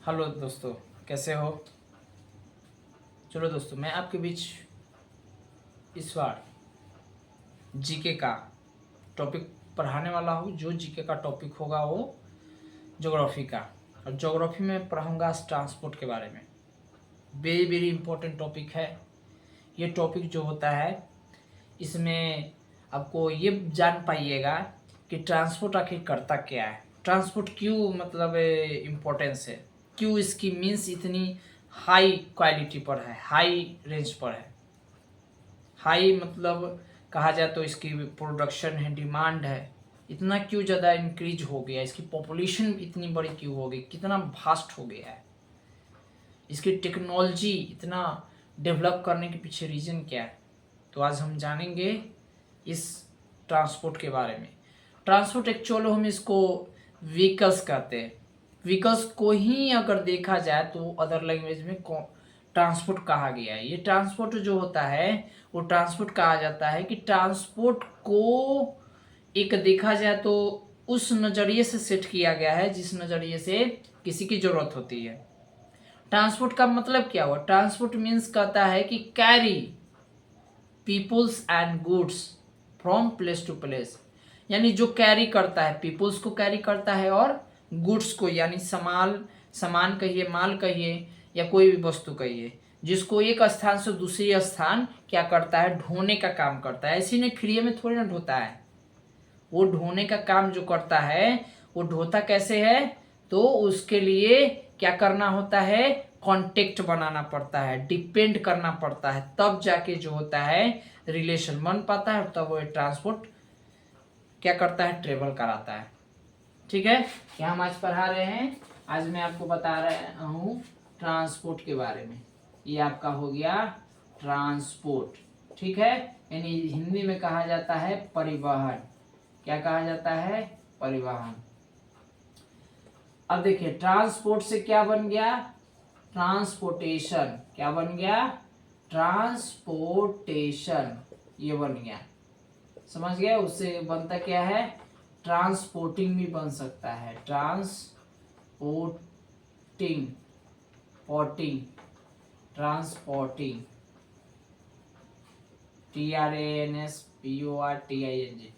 Hello दोस्तों, कैसे हो। चलो दोस्तों, मैं आपके बीच इस बार जीके का टॉपिक पढ़ाने वाला हूँ। जो जीके का टॉपिक होगा वो ज्योग्राफी का, और ज्योग्राफी में पढ़ाऊँगा ट्रांसपोर्ट के बारे में। वेरी वेरी इंपॉर्टेंट टॉपिक है ये। टॉपिक जो होता है इसमें आपको ये जान पाइएगा कि ट्रांसपोर्ट आखिर करता क्या है, ट्रांसपोर्ट क्यों मतलब इम्पोर्टेंस है, क्यों इसकी मीन्स इतनी हाई क्वालिटी पर है, हाई रेंज पर है। हाई मतलब कहा जाए तो इसकी प्रोडक्शन है, डिमांड है, इतना क्यों ज़्यादा इंक्रीज हो गया, इसकी पॉपुलेशन इतनी बड़ी क्यों हो गई, कितना वास्ट हो गया है, इसकी टेक्नोलॉजी इतना डेवलप करने के पीछे रीज़न क्या है। तो आज हम जानेंगे इस ट्रांसपोर्ट के बारे में। ट्रांसपोर्ट एक्चुअल हम इसको व्हीकल्स कहते हैं। व्हीकल्स को ही अगर देखा जाए तो अदर लैंग्वेज में ट्रांसपोर्ट कहा गया है। ये ट्रांसपोर्ट जो होता है वो ट्रांसपोर्ट कहा जाता है कि ट्रांसपोर्ट को एक देखा जाए तो उस नज़रिए से सेट किया गया है जिस नज़रिए से किसी की ज़रूरत होती है। ट्रांसपोर्ट का मतलब क्या हुआ? ट्रांसपोर्ट मीन्स कहता है कि carry peoples and goods from place to place, यानी जो कैरी करता है, पीपुल्स को कैरी करता है और गुड्स को यानी सामान कहिए, माल कहिए या कोई भी वस्तु कहिए, जिसको एक स्थान से दूसरे स्थान क्या करता है, ढोने का काम करता है। ऐसे नहीं फ्री में थोड़ी ना ढोता है, वो ढोने का काम जो करता है वो ढोता कैसे है, तो उसके लिए क्या करना होता है, कांटेक्ट बनाना पड़ता है, डिपेंड करना पड़ता है, तब जाके जो होता है रिलेशन बन पाता है, तब वो ट्रांसपोर्ट क्या करता है, ट्रेवल कराता है। ठीक है, क्या हम आज पढ़ा रहे हैं, आज मैं आपको बता रहा हूँ ट्रांसपोर्ट के बारे में। ये आपका हो गया ट्रांसपोर्ट, ठीक है, यानी हिंदी में कहा जाता है परिवहन। क्या कहा जाता है, परिवहन। अब देखिए ट्रांसपोर्ट से क्या बन गया, ट्रांसपोर्टेशन। क्या बन गया, ट्रांसपोर्टेशन, ये बन गया, समझ गए। उससे बनता क्या है, ट्रांसपोर्टिंग भी बन सकता है, transporting, porting, transporting, TRANSPORTING,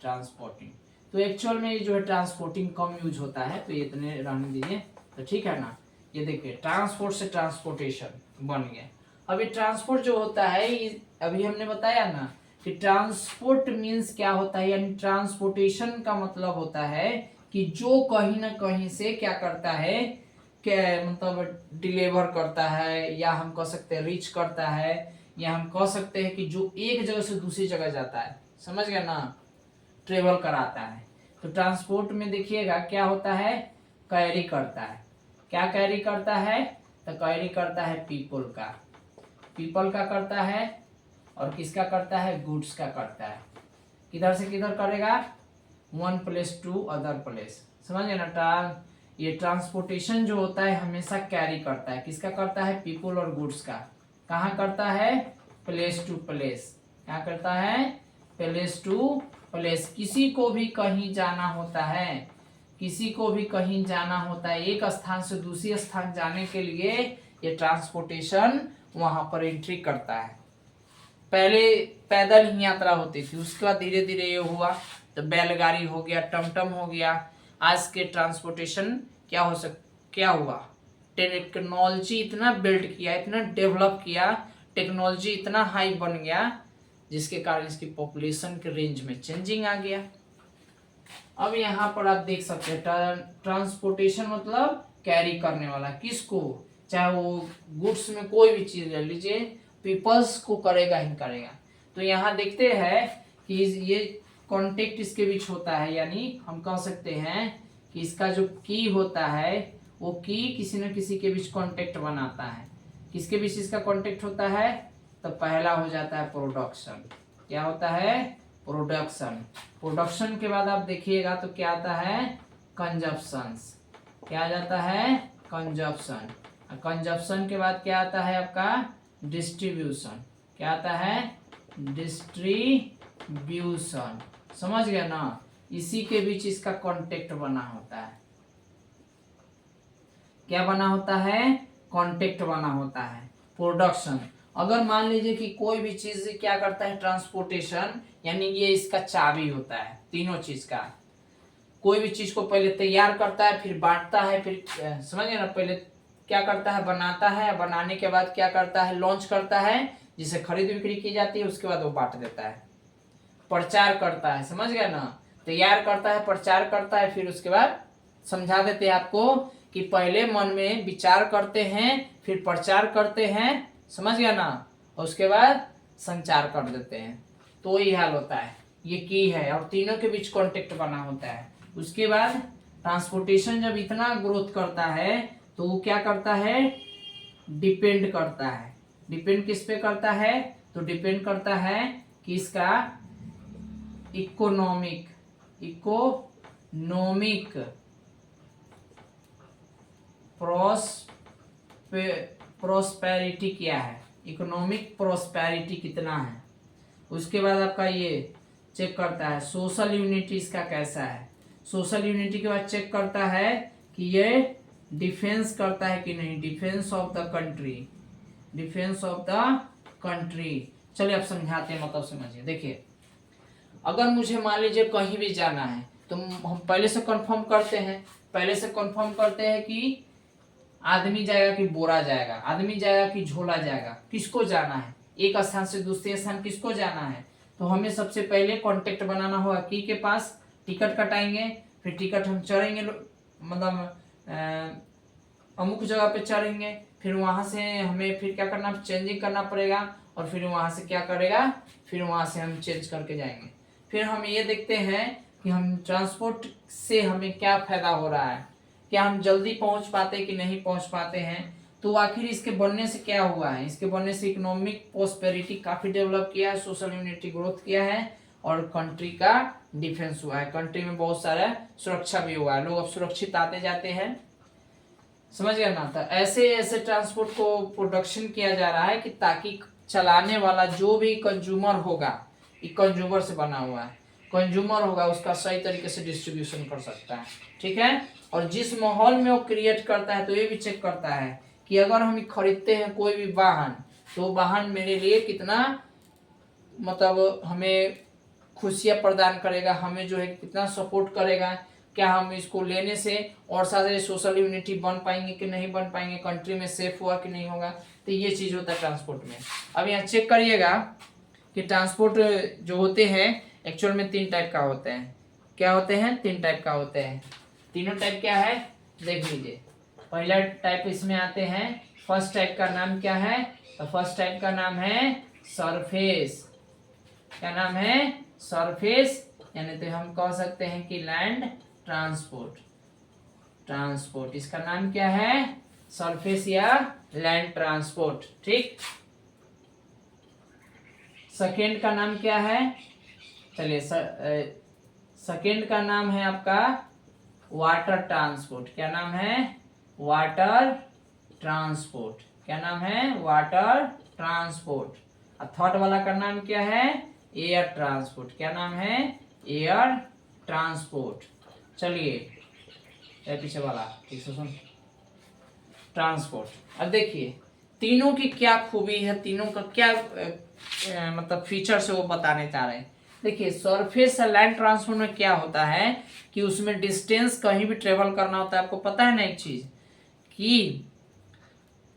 transporting. तो एक्चुअल में ये जो है ट्रांसपोर्टिंग कम यूज होता है, तो ये इतने रहने दीजिए, तो ठीक है ना। ये देखिए ट्रांसपोर्ट से ट्रांसपोर्टेशन बन गया। अभी ट्रांसपोर्ट जो होता है, अभी हमने बताया ना कि ट्रांसपोर्ट मीन्स क्या होता है, यानी ट्रांसपोर्टेशन का मतलब होता है कि जो कहीं ना कहीं से क्या करता है, क्या मतलब डिलीवर करता है, या हम कह सकते हैं रीच करता है, या हम कह सकते हैं कि जो एक जगह से दूसरी जगह जाता है, समझ गया ना, ट्रेवल कराता है। तो ट्रांसपोर्ट में देखिएगा क्या होता है, कैरी करता है। क्या कैरी करता है, तो कैरी करता है पीपल का, पीपल का करता है, और किसका करता है, गुड्स का करता है। किधर से किधर करेगा, one place to other place, समझ गए ना। ये ट्रांसपोर्टेशन जो होता है हमेशा कैरी करता है, किसका करता है, पीपल और गुड्स का। कहाँ करता है, प्लेस टू प्लेस। क्या करता है, प्लेस टू प्लेस। किसी को भी कहीं जाना होता है, किसी को भी कहीं जाना होता है, एक स्थान से दूसरे स्थान जाने के लिए ये ट्रांसपोर्टेशन वहां पर एंट्री करता है। पहले पैदल ही यात्रा होती थी, उसके बाद धीरे धीरे ये हुआ तो बैलगाड़ी हो गया, टमटम हो गया। आज के ट्रांसपोर्टेशन क्या हुआ, टेक्नोलॉजी इतना बिल्ड किया, इतना डेवलप किया, टेक्नोलॉजी इतना हाई बन गया, जिसके कारण इसकी पॉपुलेशन के रेंज में चेंजिंग आ गया। अब यहाँ पर आप देख सकते हैं ट्रांसपोर्टेशन मतलब कैरी करने वाला, किसको, चाहे वो गुड्स में कोई भी चीज ले लीजिए, पीपल्स को करेगा ही करेगा। तो यहाँ देखते हैं कि ये कॉन्टेक्ट इसके बीच होता है, यानी हम कह सकते हैं कि इसका जो की होता है वो की किसी न किसी के बीच कॉन्टेक्ट बनाता है। किसके बीच इसका कॉन्टेक्ट होता है, तो पहला हो जाता है प्रोडक्शन। क्या होता है, प्रोडक्शन। प्रोडक्शन के बाद आप देखिएगा तो क्या आता है, कंजप्शन। क्या आ जाता है, कंजप्शन। कंजप्शन के बाद क्या आता है आपका, डिस्ट्रीब्यूशन। क्या आता है, डिस्ट्रीब्यूशन, समझ गया ना। इसी के बीच इसका कांटेक्ट बना होता है। क्या बना होता है? कांटेक्ट बना होता है। प्रोडक्शन, अगर मान लीजिए कि कोई भी चीज क्या करता है, ट्रांसपोर्टेशन, यानी ये इसका चाबी होता है तीनों चीज का। कोई भी चीज को पहले तैयार करता है, फिर बांटता है, फिर समझ गए ना, पहले क्या करता है, बनाता है, बनाने के बाद क्या करता है, लॉन्च करता है, जिसे खरीद बिक्री की जाती है, उसके बाद वो बांट देता है। प्रचार करता है, समझ गया ना, तैयार करता है, प्रचार करता है, फिर उसके बाद समझा देते हैं आपको कि पहले मन में विचार करते हैं, फिर प्रचार करते हैं, समझ गया ना, और उसके बाद संचार कर देते हैं। तो ये हाल होता है, ये की है, और तीनों के बीच कांटेक्ट बना होता है। उसके बाद ट्रांसपोर्टेशन जब इतना ग्रोथ करता है तो वो क्या करता है, डिपेंड करता है। डिपेंड किस पे करता है? तो डिपेंड करता है कि इसका इकोनॉमिक प्रोस्पेरिटी क्या है, इकोनॉमिक प्रोस्पेरिटी कितना है। उसके बाद आपका ये चेक करता है सोशल यूनिटी इसका कैसा है। सोशल यूनिटी के बाद चेक करता है कि ये डिफेंस करता है कि नहीं, डिफेंस ऑफ द कंट्री। चलिए अब समझाते हैं, मतलब समझिए। देखिए, अगर मुझे मान लीजिए कहीं भी जाना है तो हम पहले से कंफर्म करते हैं कि आदमी जाएगा कि बोरा जाएगा, आदमी जाएगा कि झोला जाएगा, किसको जाना है, एक स्थान से दूसरे स्थान किसको जाना है। तो हमें सबसे पहले कांटेक्ट बनाना होगा की के पास, टिकट कटाएंगे, फिर टिकट हम चढ़ेंगे, मतलब अमुक जगह पे चढ़ेंगे, फिर वहां से हमें फिर क्या करना, चेंजिंग करना पड़ेगा, और फिर वहां से क्या करेगा, फिर वहां से हम चेंज करके जाएंगे। फिर हम ये देखते हैं कि हम ट्रांसपोर्ट से हमें क्या फायदा हो रहा है, क्या हम जल्दी पहुंच पाते कि नहीं पहुंच पाते हैं। तो आखिर इसके बनने से क्या हुआ है, इसके बनने से इकोनॉमिक प्रोस्पेरिटी काफी डेवलप किया है, सोशल यूनिटी ग्रोथ किया है, और कंट्री का डिफेंस हुआ है, कंट्री में बहुत सारा सुरक्षा भी हुआ है, लोग अब सुरक्षित आते जाते हैं, समझ गया ना। तो ऐसे ऐसे ट्रांसपोर्ट को प्रोडक्शन किया जा रहा है कि ताकि चलाने वाला जो भी कंज्यूमर होगा, ये कंज्यूमर से बना हुआ है, कंज्यूमर होगा उसका सही तरीके से डिस्ट्रीब्यूशन कर सकता है, ठीक है। और जिस माहौल में वो क्रिएट करता है तो ये भी चेक करता है कि अगर हम खरीदते हैं कोई भी वाहन, तो वाहन मेरे लिए कितना, मतलब हमें खुशियाँ प्रदान करेगा, हमें जो है कितना सपोर्ट करेगा, क्या हम इसको लेने से और सारे सोशल यूनिटी बन पाएंगे कि नहीं बन पाएंगे, कंट्री में सेफ हुआ कि नहीं होगा। तो ये चीज़ होता है ट्रांसपोर्ट में। अब यहाँ चेक करिएगा कि ट्रांसपोर्ट जो होते हैं एक्चुअल में 3 टाइप का होते हैं। क्या होते हैं? 3 टाइप का होते हैं। तीनों टाइप क्या है देख लीजिए। पहला टाइप इसमें आते हैं, फर्स्ट टाइप का नाम क्या है, तो फर्स्ट टाइप का नाम है सरफेस। क्या नाम है? सरफेस, यानी तो हम कह सकते हैं कि लैंड ट्रांसपोर्ट इसका नाम क्या है, सरफेस या लैंड ट्रांसपोर्ट, ठीक। सेकेंड का नाम क्या है, चलिए सेकेंड का नाम है आपका वाटर ट्रांसपोर्ट। क्या नाम है? Water transport. क्या नाम है? Water transport. और थर्ड वाला का नाम क्या है? Air transport. क्या नाम है? Air transport. चलिए पीछे वाला ठीक से सुन, ट्रांसपोर्ट। अब देखिए तीनों की क्या खूबी है, तीनों का क्या मतलब फीचर्स है वो बताने चाह रहे हैं। देखिए सरफेस लैंड ट्रांसपोर्ट में क्या होता है कि उसमें डिस्टेंस कहीं भी ट्रेवल करना होता है। आपको पता है ना एक चीज कि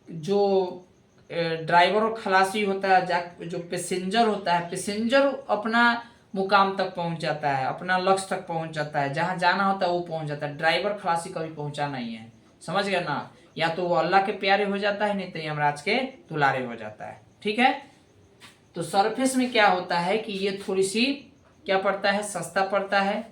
जो ड्राइवर और खलासी होता है, जो पैसेंजर होता है, पैसेंजर अपना मुकाम तक पहुंच जाता है, अपना लक्ष्य तक पहुंच जाता है, जहां जाना होता है वो पहुंच जाता है। ड्राइवर खलासी कभी पहुंचा नहीं है, समझ गया ना। या तो वो अल्लाह के प्यारे हो जाता है, नहीं तो यमराज के दुलारे हो जाता है, ठीक है। तो सरफेस में क्या होता है कि ये थोड़ी सी क्या पड़ता है, सस्ता पड़ता है,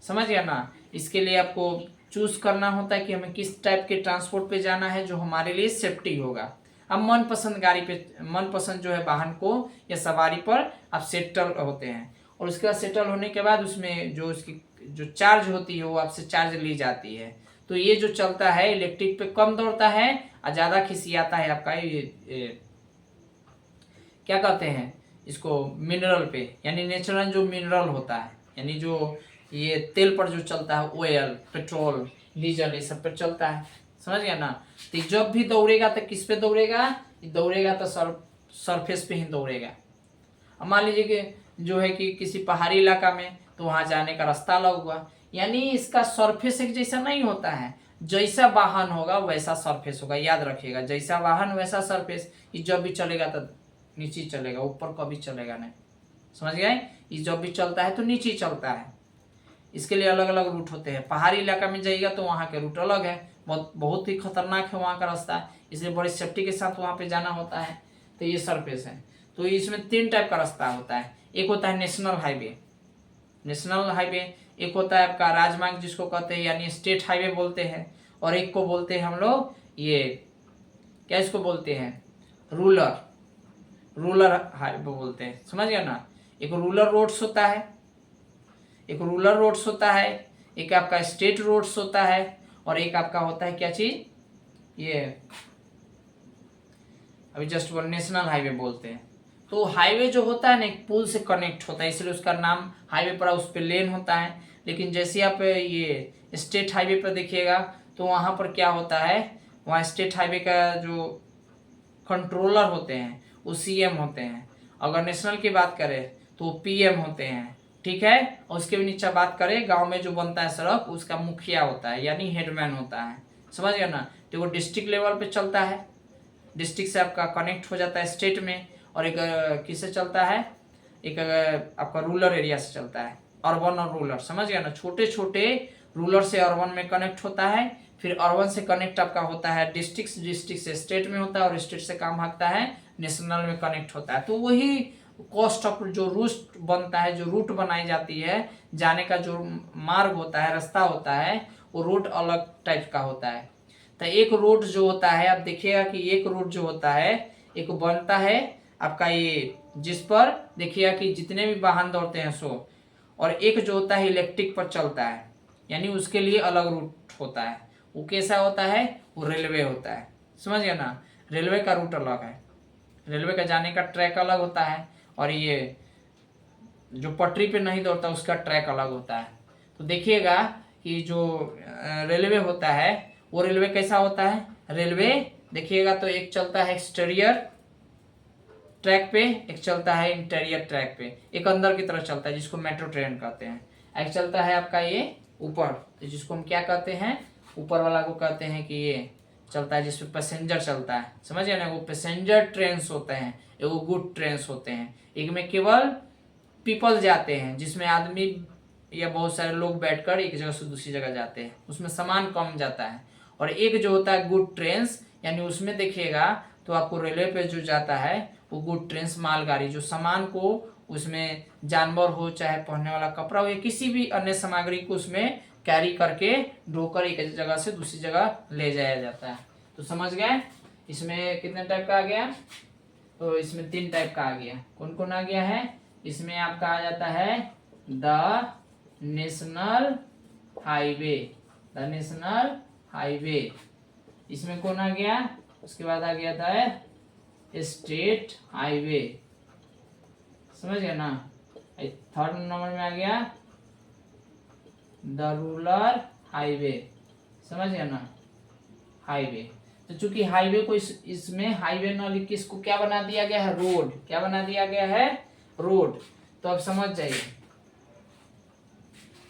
समझ गया ना। इसके लिए आपको चूज करना होता है कि हमें किस टाइप के ट्रांसपोर्ट पे जाना है जो हमारे लिए सेफ्टी होगा। अब मनपसंद गाड़ी पे, मनपसंद जो है वाहन को या सवारी पर आप सेटल होते हैं, और उसके बाद सेटल होने के बाद उसमें जो उसकी जो चार्ज होती है वो आपसे चार्ज ली जाती है। तो ये जो चलता है इलेक्ट्रिक पे कम दौड़ता है और ज़्यादा खिसियाता है आपका ये क्या कहते हैं इसको, मिनरल पे, यानी नेचुरल जो मिनरल होता है, यानी जो ये तेल पर जो चलता है, ऑयल, पेट्रोल, डीजल, ये सब पर चलता है, समझ गया ना। तो जब भी दौड़ेगा तो किस पे दौड़ेगा, दौड़ेगा तो सरफेस पे ही दौड़ेगा। अब मान लीजिए कि जो है कि किसी पहाड़ी इलाका में, तो वहां जाने का रास्ता अलग हुआ, यानी इसका सरफेस एक जैसा नहीं होता है। जैसा वाहन होगा वैसा सरफेस होगा, याद रखिएगा, जैसा वाहन वैसा सरफेस। ये जब भी चलेगा तो नीचे चलेगा, ऊपर कभी चलेगा नहीं, समझ गए। ये जब भी चलता है तो नीचे चलता है। इसके लिए अलग अलग रूट होते हैं। पहाड़ी इलाका में जाइएगा तो वहाँ के रूट अलग है, बहुत ही खतरनाक है वहाँ का रास्ता, इसलिए बड़ी सेफ्टी के साथ वहाँ पे जाना होता है। तो ये सरफेस है। तो इसमें 3 टाइप का रास्ता होता है। एक होता है नेशनल हाईवे, नेशनल हाईवे। एक होता है आपका राजमार्ग जिसको कहते हैं, यानी स्टेट हाईवे बोलते हैं। और एक को बोलते हैं हम लोग ये क्या इसको बोलते हैं, रूलर हाईवे बोलते हैं, समझ गया ना। एक रूलर रोड्स होता है, एक रूलर रोड्स होता है, एक आपका स्टेट रोड्स होता है, और एक आपका होता है क्या चीज, ये अभी जस्ट वो नेशनल हाईवे बोलते हैं। तो हाईवे जो होता है ना, एक पुल से कनेक्ट होता है, इसलिए उसका नाम हाईवे पड़ा, उस पर लेन होता है। लेकिन जैसे आप ये स्टेट हाईवे पर देखिएगा तो वहाँ पर क्या होता है, वहाँ स्टेट हाईवे का जो कंट्रोलर होते हैं वो सीएम होते हैं। अगर नेशनल की बात करें तो पीएम होते हैं, ठीक है। और उसके भी नीचे बात करें, गांव में जो बनता है सड़क, उसका मुखिया होता है, यानी हेडमैन होता है, समझ गया ना। तो वो डिस्ट्रिक्ट लेवल पे चलता है, डिस्ट्रिक्ट से आपका कनेक्ट हो जाता है स्टेट में। और एक किससे चलता है, एक आपका रूरल एरिया से चलता है, अर्बन और रूरल, समझ गया ना। छोटे छोटे रूरल से अर्बन में कनेक्ट होता है, फिर अर्बन से कनेक्ट आपका होता है डिस्ट्रिक्ट, डिस्ट्रिक्ट से स्टेट में होता है, और स्टेट से काम भागता है नेशनल में कनेक्ट होता है। तो वही कॉस्ट ऑफ जो रूट बनता है, जो रूट बनाई जाती है, जाने का जो मार्ग होता है, रास्ता होता है, वो रूट अलग टाइप का होता है। तो एक रोड जो होता है, आप देखिएगा कि एक रोड जो होता है, एक बनता है आपका ये, जिस पर देखिएगा कि जितने भी वाहन दौड़ते हैं सो, और एक जो होता है इलेक्ट्रिक पर चलता है, यानी उसके लिए अलग रूट होता है। वो कैसा होता है, वो रेलवे होता है, समझ गया ना। रेलवे का रूट अलग है, रेलवे का जाने का ट्रैक अलग होता है, और ये जो पटरी पे नहीं दौड़ता उसका ट्रैक अलग होता है। तो देखिएगा कि जो रेलवे होता है, वो रेलवे कैसा होता है, रेलवे देखिएगा तो एक चलता है एक्सटीरियर ट्रैक पे, एक चलता है इंटीरियर ट्रैक पे, एक अंदर की तरफ चलता है जिसको मेट्रो ट्रेन कहते हैं, एक चलता है आपका ये ऊपर, तो जिसको हम क्या कहते हैं, ऊपर वाला को कहते हैं कि ये चलता है जिसपे पैसेंजर चलता है, समझ गए ना। वो पैसेंजर ट्रेन होते हैं, वो गुड ट्रेन होते हैं। एक में केवल पीपल जाते हैं, जिसमें आदमी या बहुत सारे लोग बैठकर एक जगह से दूसरी जगह जाते हैं, उसमें सामान कम जाता है। और एक जो होता है गुड ट्रेन्स, यानी उसमें देखिएगा तो आपको रेलवे पे जो जाता है वो गुड ट्रेन्स, मालगाड़ी, जो सामान को उसमें जानवर हो, चाहे पहनने वाला कपड़ा हो, या किसी भी अन्य सामग्री को उसमें कैरी करके ढोकर एक जगह से दूसरी जगह ले जाया जाता है। तो समझ गए, इसमें कितने टाइप का आ गया, तो इसमें 3 टाइप का आ गया। कौन कौन आ गया है, इसमें आपका आ जाता है the national highway, the national highway. इसमें कौन आ गया, उसके बाद आ गया था स्टेट हाईवे, समझ गया ना। 3rd नंबर में आ गया द रूरल हाईवे, समझ गया ना, हाईवे। तो चूंकि हाईवे को इसमें हाईवे न लिख के इसको क्या बना दिया गया है, रोड, क्या बना दिया गया है, रोड। तो अब समझ जाइए,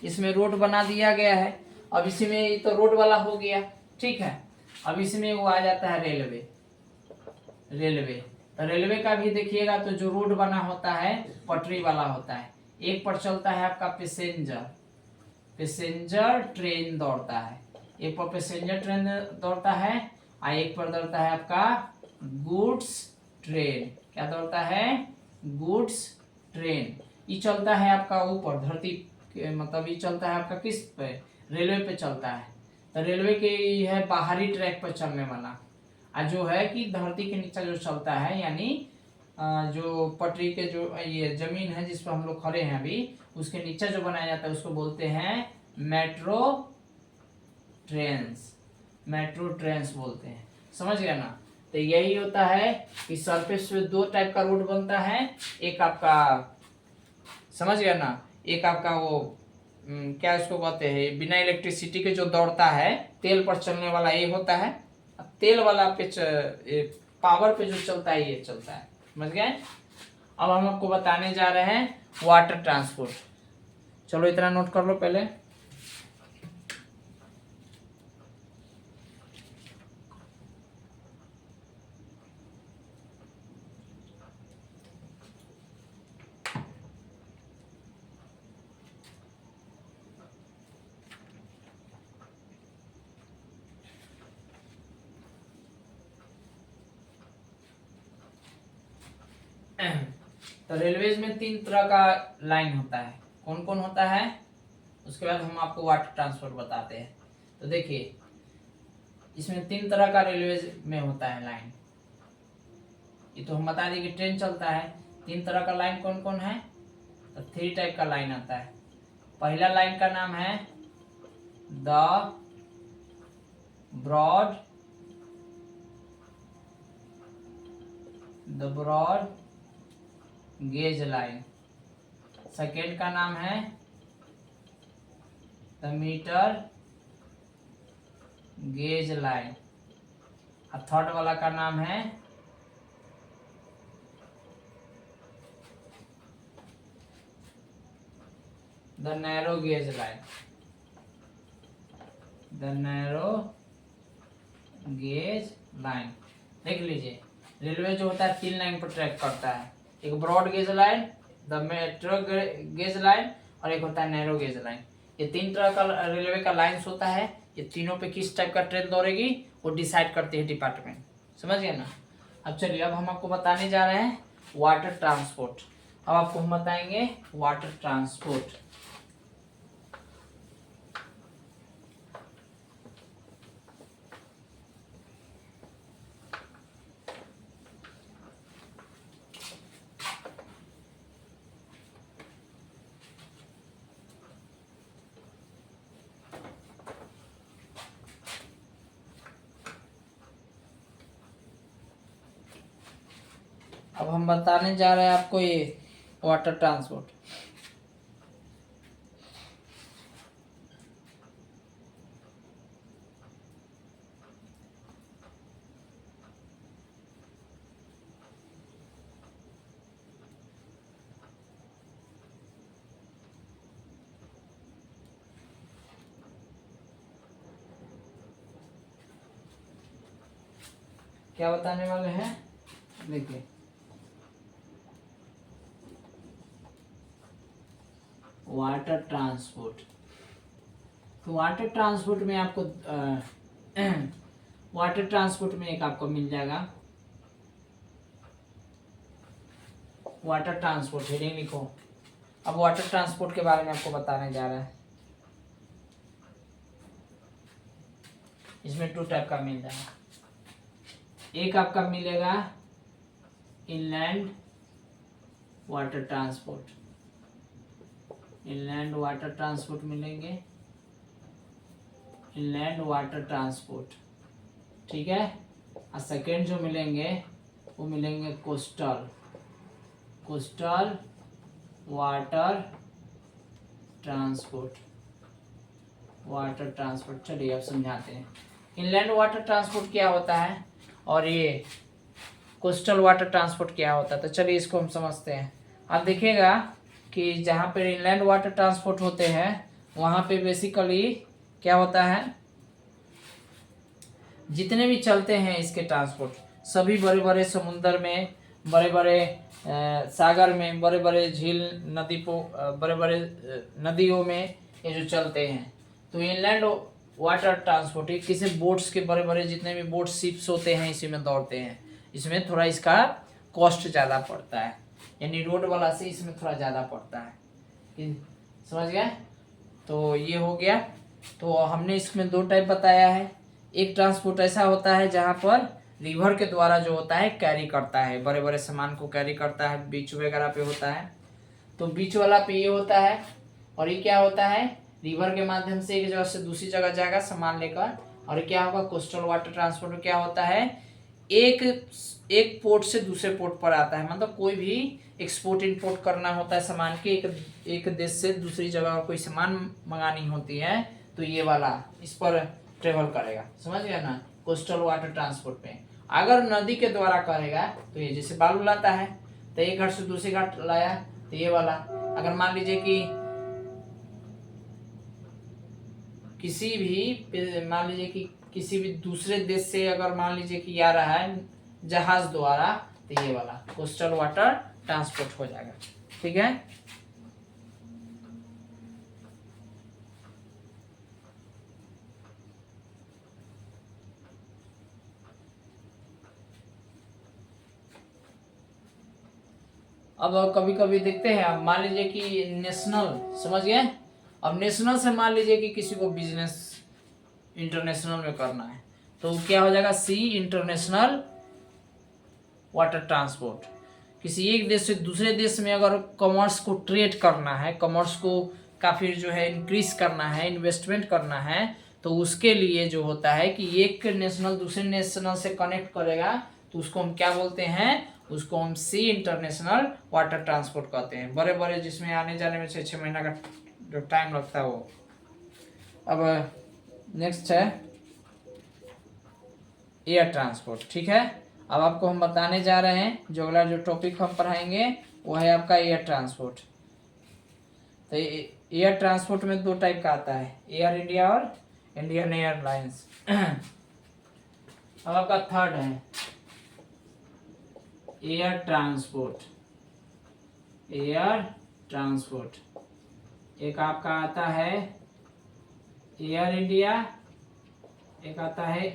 इसमें रोड बना दिया गया है। अब इसमें तो रोड वाला हो गया, ठीक है। अब इसमें वो आ जाता है रेलवे, रेलवे। तो रेलवे का भी देखिएगा तो जो रोड बना होता है पटरी वाला होता है। एक पर चलता है आपका पैसेंजर, पैसेंजर ट्रेन दौड़ता है, एक पर पैसेंजर ट्रेन दौड़ता है, और एक पर दौड़ता है आपका गुड्स ट्रेन। क्या दौड़ता है, गुड्स ट्रेन। ये चलता है आपका ऊपर धरती, मतलब ये चलता है आपका किस पे, रेलवे पे चलता है। तो रेलवे के है बाहरी ट्रैक पर चलने वाला, और जो है कि धरती के नीचे जो चलता है, यानी जो पटरी के जो ये जमीन है जिस पर हम लोग खड़े हैं अभी, उसके नीचे जो बनाया जाता है उसको बोलते हैं मेट्रो ट्रेन्स, मेट्रो ट्रेन्स बोलते हैं, समझ गया ना। तो यही होता है कि सरफेस पे 2 टाइप का रोड बनता है, एक आपका, समझ गया ना, एक आपका वो क्या इसको कहते हैं, बिना इलेक्ट्रिसिटी के जो दौड़ता है, तेल पर चलने वाला ये होता है। तेल वाला पावर पे जो चलता है ये चलता है, समझ गए। अब हम आपको बताने जा रहे हैं वाटर ट्रांसपोर्ट। चलो इतना नोट कर लो पहले। तो रेलवेज में 3 तरह का लाइन होता है, कौन कौन होता है, उसके बाद हम आपको वाटर ट्रांसपोर्ट बताते हैं। तो देखिए इसमें 3 तरह का रेलवेज में होता है लाइन। ये तो हम बता दें कि ट्रेन चलता है, 3 तरह का लाइन कौन कौन है, तो 3 टाइप का लाइन आता है। पहला लाइन का नाम है the broad gauge line. Second का नाम है द मीटर गेज लाइन। और थर्ड वाला का नाम है the narrow gauge line. The narrow gauge line, देख लीजिए रेलवे जो होता है 3 लाइन पर ट्रैक करता है, एक broad gauge line, the metro gauge line, और एक होता है नैरो गेज लाइन। ये 3 तरह का रेलवे का लाइन्स होता है। ये तीनों पे किस टाइप का ट्रेन दौड़ेगी वो डिसाइड करती है डिपार्टमेंट, समझ गए ना। अब चलिए अब हम आपको बताने जा रहे हैं वाटर ट्रांसपोर्ट। अब आपको हम बताएंगे वाटर ट्रांसपोर्ट। अब हम बताने जा रहे हैं आपको ये वाटर ट्रांसपोर्ट। क्या बताने वाले हैं, देखिए वाटर ट्रांसपोर्ट। तो वाटर ट्रांसपोर्ट में आपको वाटर ट्रांसपोर्ट में एक आपको मिल जाएगा वाटर ट्रांसपोर्ट, हेडिंग लिखो। अब वाटर ट्रांसपोर्ट के बारे में आपको बताने जा रहा है। इसमें 2 टाइप का मिल जाएगा। एक आपका मिलेगा inland water transport, inland water transport मिलेंगे, इनलैंड वाटर ट्रांसपोर्ट, ठीक है। और सेकेंड जो मिलेंगे वो मिलेंगे coastal water transport, water transport. चलिए अब समझाते हैं इनलैंड वाटर ट्रांसपोर्ट क्या होता है और ये कोस्टल वाटर ट्रांसपोर्ट क्या होता है। तो चलिए इसको हम समझते हैं। आप देखिएगा कि जहाँ पे इनलैंड वाटर ट्रांसपोर्ट होते हैं वहाँ पे बेसिकली क्या होता है, जितने भी चलते हैं इसके ट्रांसपोर्ट सभी बड़े बड़े समुंदर में, बड़े बड़े सागर में, बड़े बड़े झील बड़े बड़े नदियों में ये जो चलते हैं। तो इनलैंड वाटर ट्रांसपोर्ट किसी बोट्स के बड़े बड़े जितने भी बोट शिप्स होते हैं इसी में दौड़ते हैं। इसमें थोड़ा इसका कॉस्ट ज़्यादा पड़ता है, यानी रोड वाला से इसमें थोड़ा ज़्यादा पड़ता है, समझ गए। तो ये हो गया। तो हमने इसमें 2 टाइप बताया है। एक ट्रांसपोर्ट ऐसा होता है जहाँ पर रिवर के द्वारा जो होता है कैरी करता है, बड़े बड़े सामान को कैरी करता है, बीच वगैरह पे होता है। तो बीच वाला पे ये होता है। और ये क्या होता है, रिवर के माध्यम से एक जगह से दूसरी जगह जाएगा सामान लेकर। और क्या होगा कोस्टल वाटर ट्रांसपोर्ट में क्या होता है, एक एक पोर्ट से दूसरे पोर्ट पर आता है, मतलब कोई भी एक्सपोर्ट इंपोर्ट करना होता है सामान के, एक देश से दूसरी जगह कोई सामान मंगानी होती है तो ये वाला इस पर ट्रेवल करेगा, समझ गया ना। कोस्टल वाटर ट्रांसपोर्ट पे अगर नदी के द्वारा करेगा तो ये जैसे बालू लाता है तो एक घाट से दूसरे घाट लाया तो ये वाला। अगर मान लीजिए कि किसी भी दूसरे देश से अगर मान लीजिए कि आ रहा है जहाज द्वारा तो ये वाला कोस्टल वाटर ट्रांसपोर्ट हो जाएगा, ठीक है। अब कभी कभी देखते हैं, अब मान लीजिए कि नेशनल, समझ गए। अब नेशनल से मान लीजिए कि किसी को बिजनेस इंटरनेशनल में करना है तो क्या हो जाएगा, सी इंटरनेशनल वाटर ट्रांसपोर्ट। किसी एक देश से दूसरे देश में अगर कॉमर्स को ट्रेड करना है, कॉमर्स को काफ़ी जो है इंक्रीज करना है, इन्वेस्टमेंट करना है, तो उसके लिए जो होता है कि एक नेशनल दूसरे नेशनल से कनेक्ट करेगा तो उसको हम क्या बोलते हैं, उसको हम सी इंटरनेशनल वाटर ट्रांसपोर्ट कहते हैं। बड़े बड़े जिसमें आने जाने में 6-6 महीना का जो टाइम लगता है वो। अब नेक्स्ट है एयर ट्रांसपोर्ट, ठीक है। अब आपको हम बताने जा रहे हैं, जो अगला जो टॉपिक हम पढ़ाएंगे वो है आपका एयर ट्रांसपोर्ट। तो एयर ट्रांसपोर्ट में 2 टाइप का आता है, एयर इंडिया और इंडियन एयरलाइंस। अब आपका थर्ड है एयर ट्रांसपोर्ट। एयर ट्रांसपोर्ट एक आपका आता है एयर इंडिया, एक आता है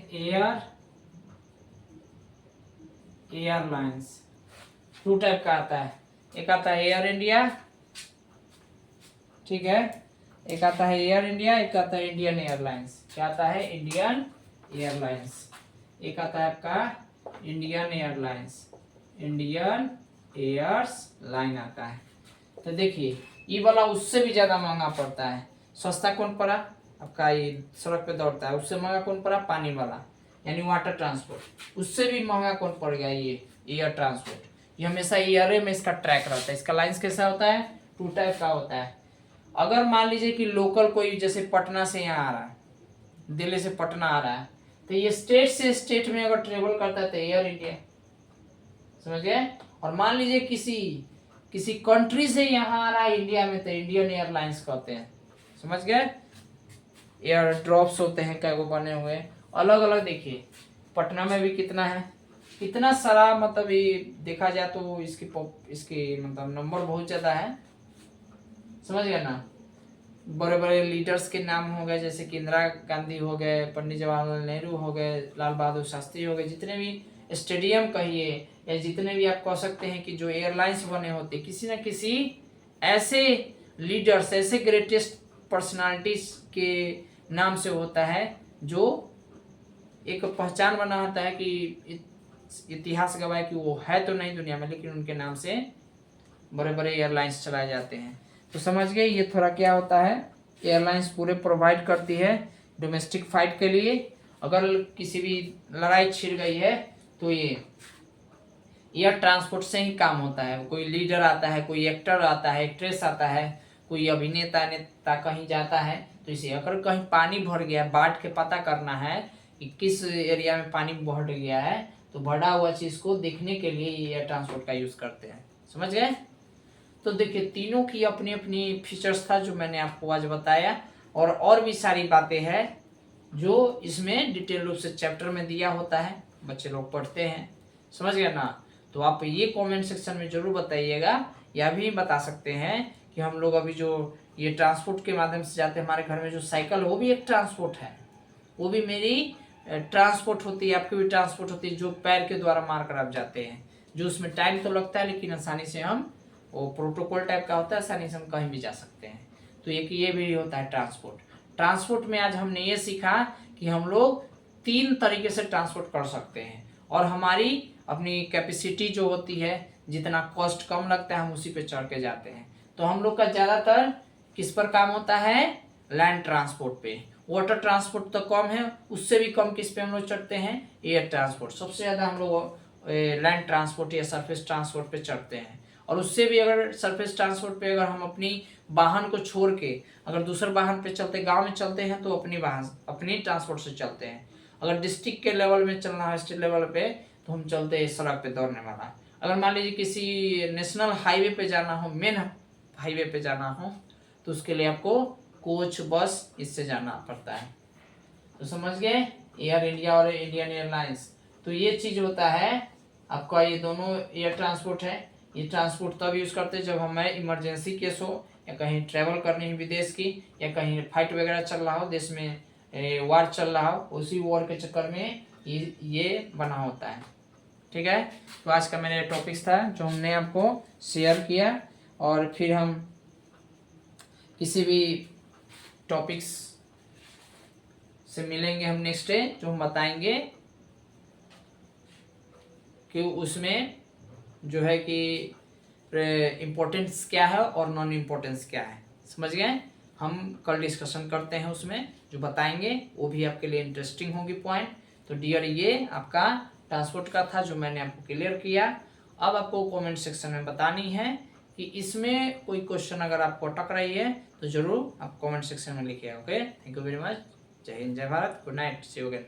एयरलाइंस। 2 टाइप का आता है, एक आता है एयर इंडिया, ठीक है, एक आता है एयर इंडिया, एक आता है इंडियन एयरलाइंस। क्या आता है, इंडियन एयरलाइंस। एक आता है आपका इंडियन एयरलाइंस, इंडियन एयरलाइन आता है। तो देखिए ये वाला उससे भी ज्यादा महंगा पड़ता है। सस्ता कौन पड़ा आपका, ये सड़क पे दौड़ता है, उससे महंगा कौन पड़ा, पानी वाला यानी वाटर ट्रांसपोर्ट। उससे भी महंगा कौन पड़ गया, ये एयर ट्रांसपोर्ट। ये हमेशा एयर में इसका ट्रैक रहता है। इसका लाइंस कैसा होता है, 2 टाइप का होता है। अगर मान लीजिए कि लोकल कोई जैसे पटना से यहाँ आ रहा है, दिल्ली से पटना आ रहा है, तो ये स्टेट से स्टेट में अगर ट्रेवल करता है तो एयर इंडिया, समझ गए। और मान लीजिए किसी कंट्री से यहाँ आ रहा है इंडिया में तो इंडियन एयरलाइंस कहते हैं, समझ गए। एयर ड्रॉप्स होते हैं कई बने हुए अलग अलग। देखिए पटना में भी कितना है, कितना सारा, मतलब ये देखा जाए तो इसकी मतलब नंबर बहुत ज्यादा है, समझ गए ना। बड़े बड़े लीडर्स के नाम हो गए, जैसे कि इंदिरा गांधी हो गए, पंडित जवाहरलाल नेहरू हो गए, लाल बहादुर शास्त्री हो गए। जितने भी स्टेडियम कहिए या जितने भी आप कह सकते हैं कि जो एयरलाइंस बने होते, किसी न किसी ऐसे लीडर्स, ऐसे ग्रेटेस्ट पर्सनालिटीज के नाम से होता है, जो एक पहचान बना होता है कि इतिहास गवाह कि वो है तो नहीं दुनिया में, लेकिन उनके नाम से बड़े बड़े एयरलाइंस चलाए जाते हैं। तो समझ गए ये थोड़ा क्या होता है। एयरलाइंस पूरे प्रोवाइड करती है डोमेस्टिक फाइट के लिए। अगर किसी भी लड़ाई छिड़ गई है तो ये एयर ट्रांसपोर्ट से ही काम होता है। कोई लीडर आता है, कोई एक्टर आता है, एक्ट्रेस आता है, कोई अभिनेता नेता कहीं जाता है, तो इसे अगर कहीं पानी भर गया, बाढ़ के पता करना है कि किस एरिया में पानी बढ़ गया है, तो बढ़ा हुआ चीज को देखने के लिए ये एयर ट्रांसपोर्ट का यूज करते हैं, समझ गए। तो देखिए तीनों की अपनी अपनी फीचर्स था जो मैंने आपको आज बताया, और भी सारी बातें हैं जो इसमें डिटेल रूप से चैप्टर में दिया होता है, बच्चे लोग पढ़ते हैं, समझ गए ना। तो आप ये कमेंट सेक्शन में जरूर बताइएगा, या भी बता सकते हैं कि हम लोग अभी जो ये ट्रांसपोर्ट के माध्यम से जाते हैं, हमारे घर में जो साइकिल वो भी एक ट्रांसपोर्ट है, वो भी मेरी ट्रांसपोर्ट होती है, आपकी भी ट्रांसपोर्ट होती है, जो पैर के द्वारा मार कर आप जाते हैं, जो उसमें टाइम तो लगता है लेकिन आसानी से हम, वो प्रोटोकॉल टाइप का होता है, आसानी से हम कहीं भी जा सकते हैं। तो एक ये भी होता है ट्रांसपोर्ट। ट्रांसपोर्ट में आज हमने ये सीखा कि हम लोग 3 तरीके से ट्रांसपोर्ट कर सकते हैं, और हमारी अपनी कैपेसिटी जो होती है, जितना कॉस्ट कम लगता है हम उसी पे चढ़ के जाते हैं। तो हम लोग का ज़्यादातर किस पर काम होता है, लैंड ट्रांसपोर्ट पे, वाटर ट्रांसपोर्ट तो कम है, उससे भी कम किस पे हम लोग चढ़ते हैं, एयर ट्रांसपोर्ट। सबसे ज़्यादा हम लोग लैंड ट्रांसपोर्ट या सरफेस ट्रांसपोर्ट पे चढ़ते हैं। और उससे भी अगर सरफेस ट्रांसपोर्ट पे अगर हम अपनी वाहन को छोड़ के अगर दूसरे वाहन पे चलते, गांव में चलते हैं, तो अपनी ट्रांसपोर्ट से चलते हैं। अगर डिस्ट्रिक्ट के लेवल में चलना है, स्टेट लेवल पे, तो हम चलते हैं सड़क पे दौड़ने वाला। अगर मान लीजिए किसी नेशनल हाईवे पे जाना हो, मेन हाईवे पे जाना हो, तो उसके लिए आपको कोच बस इससे जाना पड़ता है। तो समझ गए, एयर इंडिया और इंडियन एयरलाइंस। तो ये चीज़ होता है आपका, ये दोनों एयर ट्रांसपोर्ट है। ये ट्रांसपोर्ट तब यूज़ करते हैं जब हमें इमरजेंसी केस हो, या कहीं ट्रैवल करनी है विदेश की, या कहीं फाइट वगैरह चल रहा हो, देश में वार चल रहा हो, उसी वॉर के चक्कर में ये बना होता है। ठीक है, तो आज का मेरा टॉपिक्स था जो हमने आपको शेयर किया। और फिर हम किसी भी टॉपिक्स से मिलेंगे हम नेक्स्ट डे, जो हम बताएंगे कि उसमें जो है कि इम्पोर्टेंस क्या है और नॉन इम्पोर्टेंस क्या है। समझ गए, हम कल डिस्कशन करते हैं उसमें, जो बताएंगे वो भी आपके लिए इंटरेस्टिंग होगी पॉइंट। तो डियर, ये आपका ट्रांसपोर्ट का था जो मैंने आपको क्लियर किया। अब आपको कमेंट सेक्शन में बतानी है कि इसमें कोई क्वेश्चन अगर आपको अटक रही है तो जरूर आप कमेंट सेक्शन में लिखिए। Okay, thank you very much. जय हिंद, जय Bharat, good night, see you again.